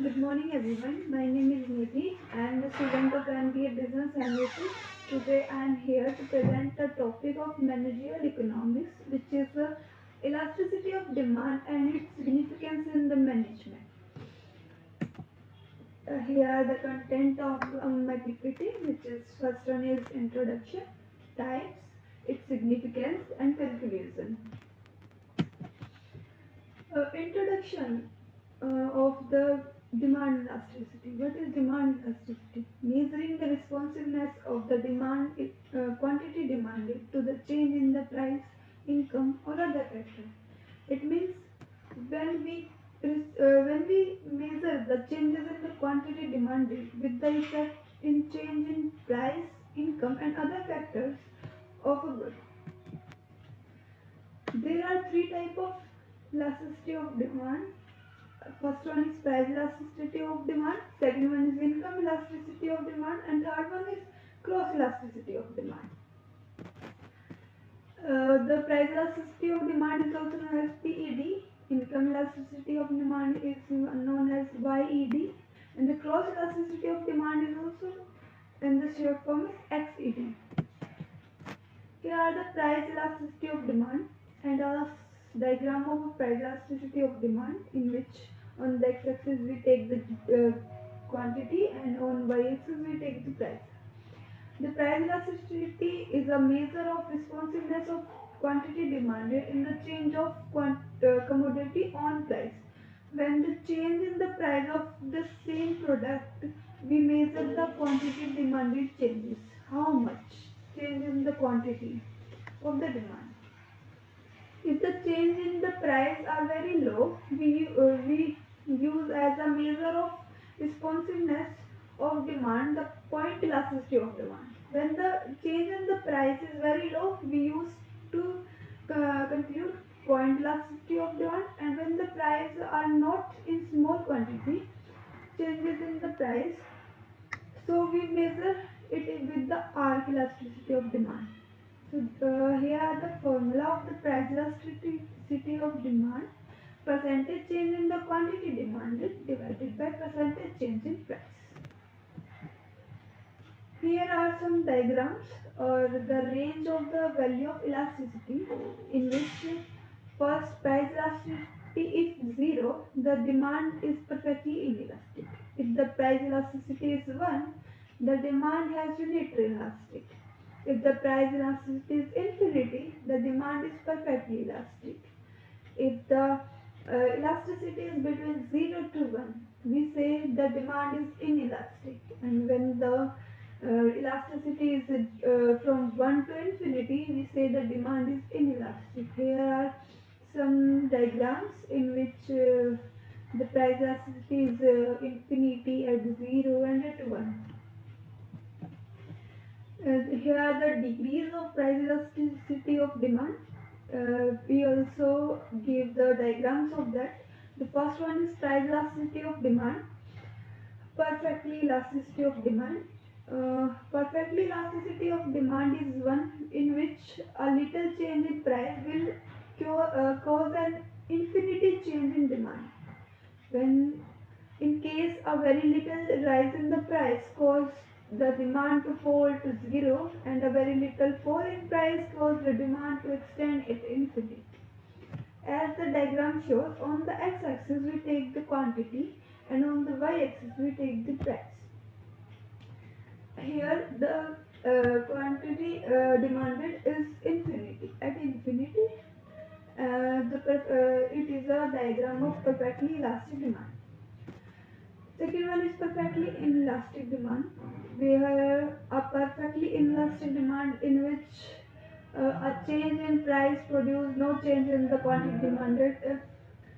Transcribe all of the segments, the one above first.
Good morning, everyone. My name is Nidhi. I am a student of MBA Business Analytics. Today, I am here to present the topic of managerial economics, which is the elasticity of demand and its significance in the management. Here are the content of my PPT, which is first one is introduction, types, its significance, and conclusion. Introduction of the demand elasticity. What is demand elasticity? Measuring the responsiveness of the demand, quantity demanded to the change in the price, income, or other factor. It means when we when we measure the changes in the quantity demanded with the effect in change in price, income, and other factors of a good. There are three types of elasticity of demand. First one is price elasticity of demand, second one is income elasticity of demand, and third one is cross elasticity of demand. The price elasticity of demand is also known as PED, income elasticity of demand is known as YED, and the cross elasticity of demand is also in the short form is XED. Here are the price elasticity of demand and a diagram of price elasticity of demand, in which on the x-axis we take the quantity and on y-axis we take the price. The price elasticity is a measure of responsiveness of quantity demanded in the change of commodity on price. When the change in the price of the same product, we measure the quantity demanded changes. How much change in the quantity of the demand. If the change in the price are very low, we use as a measure of responsiveness of demand the point elasticity of demand. When the change in the price is very low, we use to conclude point elasticity of demand, and when the price are not in small quantity, changes in the price, so we measure it with the arc elasticity of demand. So here are the formula of the price elasticity of demand. Percentage change in the quantity demanded divided by percentage change in price. Here are some diagrams or the range of the value of elasticity, in which first price elasticity is 0, the demand is perfectly inelastic. If the price elasticity is 1, the demand has unitary elastic. If the price elasticity is infinity, the demand is perfectly elastic. If the elasticity is between 0 to 1, we say the demand is inelastic. And when the elasticity is from 1 to infinity, we say the demand is inelastic. Here are some diagrams in which the price elasticity is infinity at 0 and at 1. Here are the degrees of price elasticity of demand. We also give the diagrams of that. The first one is price elasticity of demand, perfectly elasticity of demand. Perfectly elasticity of demand is one in which a little change in price will cause an infinity change in demand. When in case a very little rise in the price cause the demand to fall to 0, and a very little fall in price cause the demand to extend it infinity. As the diagram shows, on the x-axis we take the quantity and on the y-axis we take the price. Here the quantity demanded is infinity. At infinity, it is a diagram of perfectly elastic demand. Second one is perfectly inelastic demand. We have a perfectly inelastic demand in which a change in price produces no change in the quantity demanded. If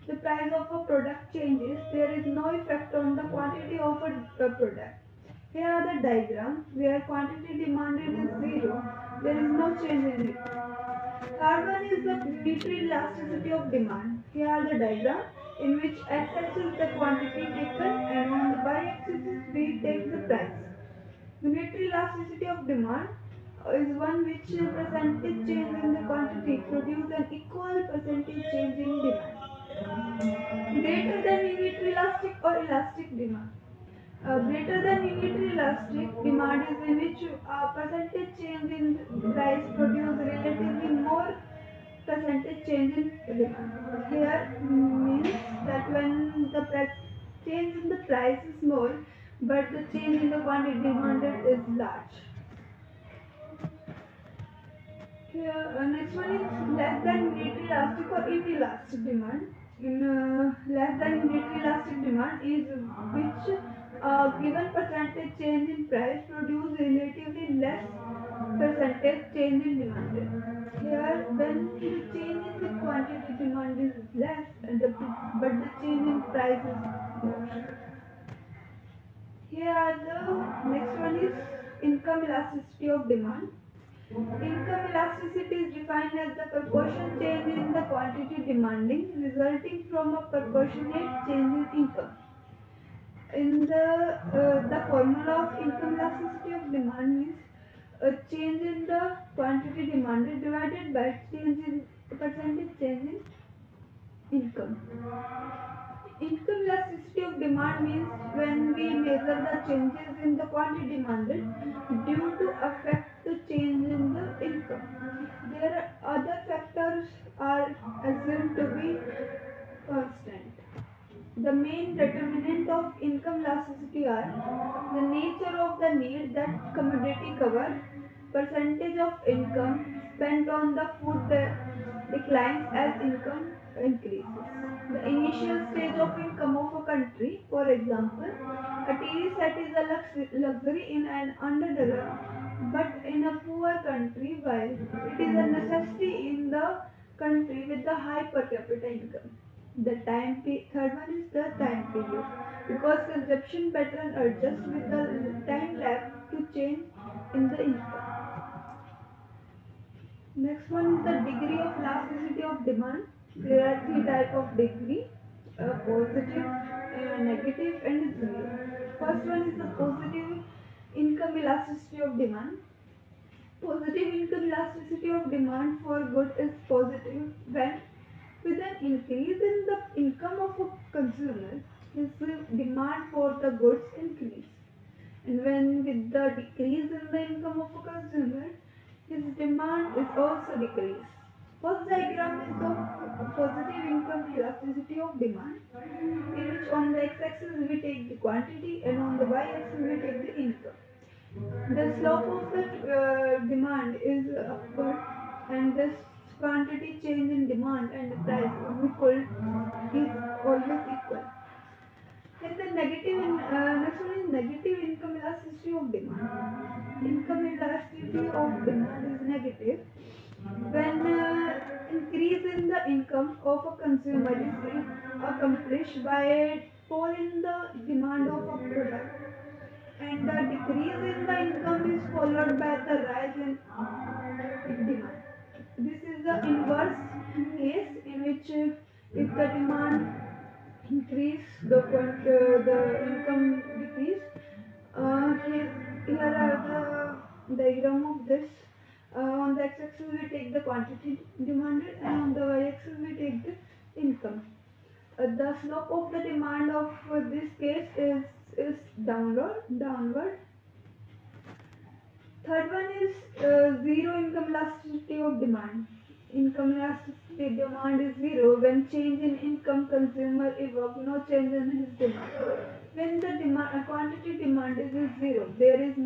the price of a product changes, there is no effect on the quantity of a product. Here are the diagram where quantity demanded is 0, there is no change in it. Third one is the unitary elasticity of demand. Here are the diagram in which x-axis is the quantity taken and on the y-axis we take the price. Unitary elasticity of demand is one which percentage change in the quantity produce an equal percentage change in demand. Greater than unitary elastic or elastic demand. Greater than unitary elastic demand is in which a percentage change in price produce relatively more percentage change in demand. Here means that when the change in the price is small, but the change in the quantity demanded is large. Here, next one is less than unitary elastic or inelastic demand. In less than unitary elastic demand is which given percentage change in price produce relatively less percentage change in demand. Here, when the change in the quantity demand is less, and but the change in price is more. Here are the next one is income elasticity of demand. Income elasticity is defined as the proportion change in the quantity demanding resulting from a proportionate change in income. In the formula of income elasticity of demand means a change in the quantity demanded divided by change in percentage change in income. Income elasticity of demand means when we measure the changes in the quantity demanded due to affect the change in the income. There are other factors are assumed to be constant. The main determinant of income elasticity are the nature of the need that commodity cover, percentage of income spent on the food declines as income increases. The initial stage of income of a country, for example, a TV set is a luxury in an underdeveloped but in a poor country, while it is a necessity in the country with the high per capita income. Third one is the time period, because consumption pattern adjusts with the time lag to change in the income. Next one is the degree of elasticity of demand. There are three types of degree: positive, negative, and zero. First one is the positive income elasticity of demand. Positive income elasticity of demand for good is positive when, with an increase in the income of a consumer, his demand for the goods increase. And when with the decrease in the income of a consumer, his demand is also decreased. First diagram is of positive income elasticity of demand, in which on the x-axis we take the quantity and on the y-axis we take the income. The slope of the demand is upward, and this quantity change in demand and the price is always equal. Then the next one is negative income elasticity of demand. Income elasticity of demand is negative when increase in the income of a consumer is accomplished by fall in the demand of a product, and the decrease in the income is followed by the rise in demand. This is the inverse case in which if the demand increase, the income decrease. Here are the diagram of this. On the x-axis we take the quantity demanded, and on the y-axis we take the income. The slope of the demand of this case is downward. Third one is zero income elasticity of demand. Income elasticity demand is zero when change in income consumer evoke no change in his demand. When the quantity demand is zero, there is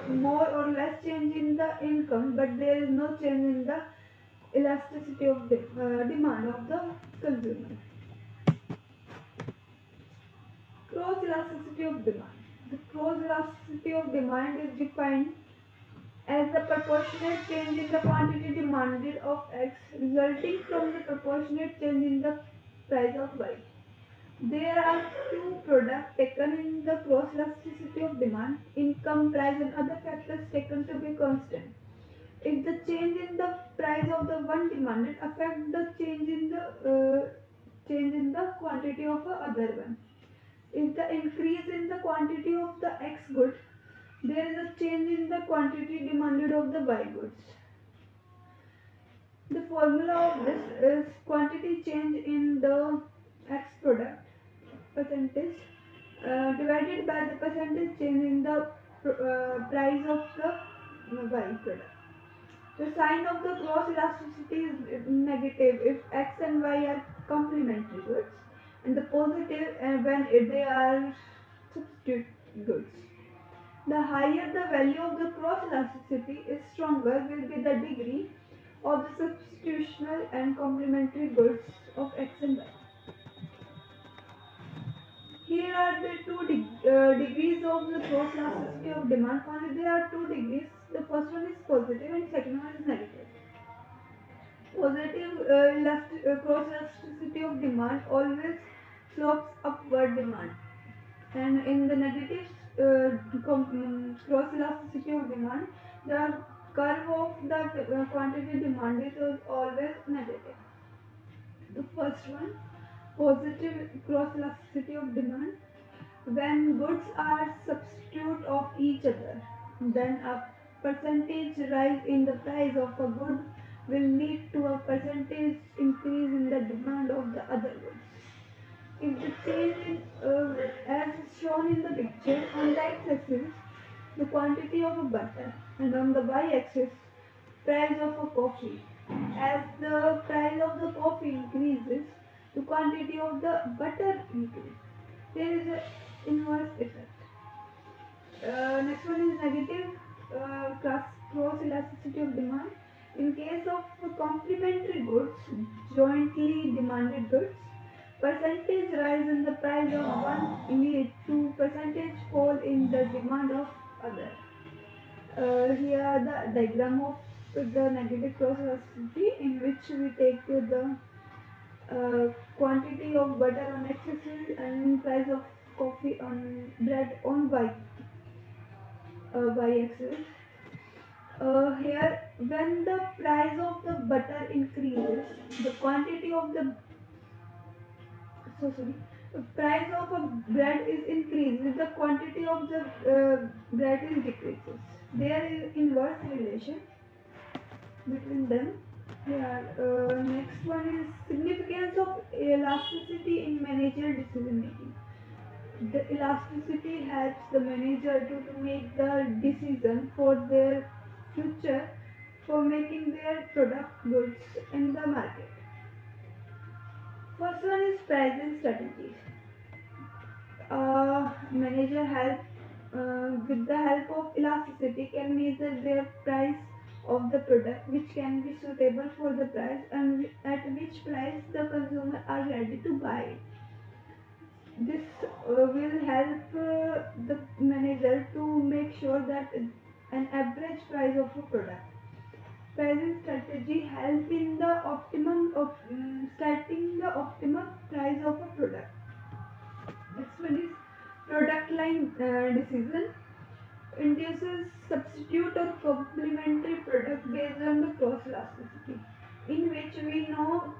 more or less change in the income, but there is no change in the elasticity of the demand of the consumer. Cross elasticity of demand. The cross elasticity of demand is defined as the proportionate change in the quantity demanded of X resulting from the proportionate change in the price of Y. There are two products taken in the cross elasticity of demand: income, price, and other factors taken to be constant. If the change in the price of the one demanded affect the change in the quantity of the other one. If the increase in the quantity of the X good, there is a change in the quantity demanded of the Y goods. The formula of this is quantity change in the X product percentage divided by the percentage change in the price of the byproduct. The sign of the cross elasticity is negative if X and Y are complementary goods, and the positive when they are substitute goods. The higher the value of the cross elasticity is, stronger will be the degree of the substitutional and complementary goods of X and Y. Here are the degrees of the cross elasticity of demand. Only there are two degrees. The first one is positive and second one is negative. Positive cross elasticity of demand always slopes upward demand, and in the negative cross elasticity of demand, the curve of the quantity demanded is always negative. The first one, positive cross elasticity of demand, when goods are substitute of each other, then a percentage rise in the price of a good will lead to a percentage increase in the demand of the other goods. If the change in, as shown in the picture, on the x-axis, the quantity of a butter, and on the y-axis, price of a coffee. As the price of the coffee increases, the quantity of the butter increases. There is an inverse effect. Next one is negative cross elasticity of demand. In case of complementary goods, jointly demanded goods, percentage rise in the price of one lead to percentage fall in the demand of other. Here are the diagram of the negative cross elasticity, in which we take the quantity of butter on x-axis and price of coffee on bread on y-axis. Here, when the price of the butter increases, the quantity of the price of a bread is increased, the quantity of the bread is decreases. There is inverse relation between them. Yeah. Next one is significance of elasticity in managerial decision making. The elasticity helps the manager to make the decision for their future, for making their product goods in the market. First one is pricing strategies. Manager help with the help of elasticity can measure their price of the product, which can be suitable for the price and at which price the consumer are ready to buy it. This will help the manager to make sure that an average price of a product. Pricing strategy help in the optimum of setting the optimum price of a product. Next one is product line decision. Induces substitute or complementary product based on the cross elasticity, in which we know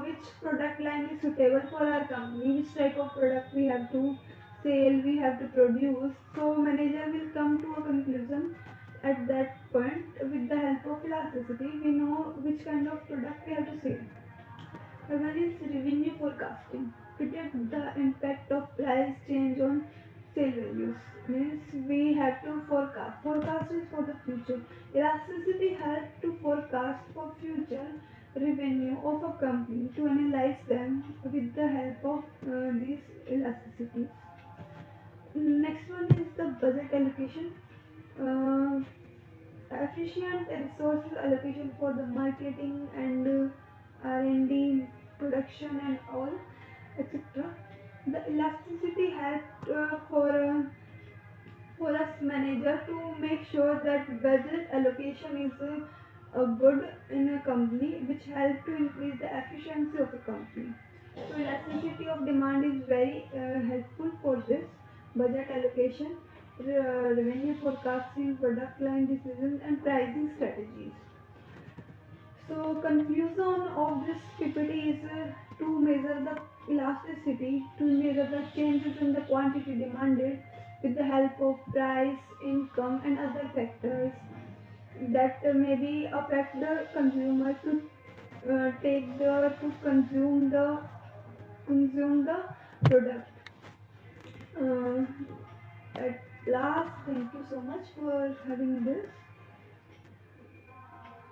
which product line is suitable for our company, which type of product we have to sell, we have to produce. So manager will come to a conclusion at that point. With the help of elasticity, we know which kind of product we have to sell. One is revenue forecasting. Predict the impact of price change on sale values. Means we have to forecast. Forecast is for the future. Elasticity helps to forecast for future revenue of a company, to analyze them with the help of these elasticities. Next one is the budget allocation. Uh, Efficient resources allocation for the marketing and R&D, production and all, etc. The elasticity helped for us manager to make sure that budget allocation is good in a company, which help to increase the efficiency of a company. So elasticity of demand is very helpful for this budget allocation, revenue forecasting, product line decisions and pricing strategies. So conclusion of this PPT is to measure the elasticity, to measure the changes in the quantity demanded with the help of price, income and other factors that maybe affect the consumer to consume the product. at last, thank you so much for having this.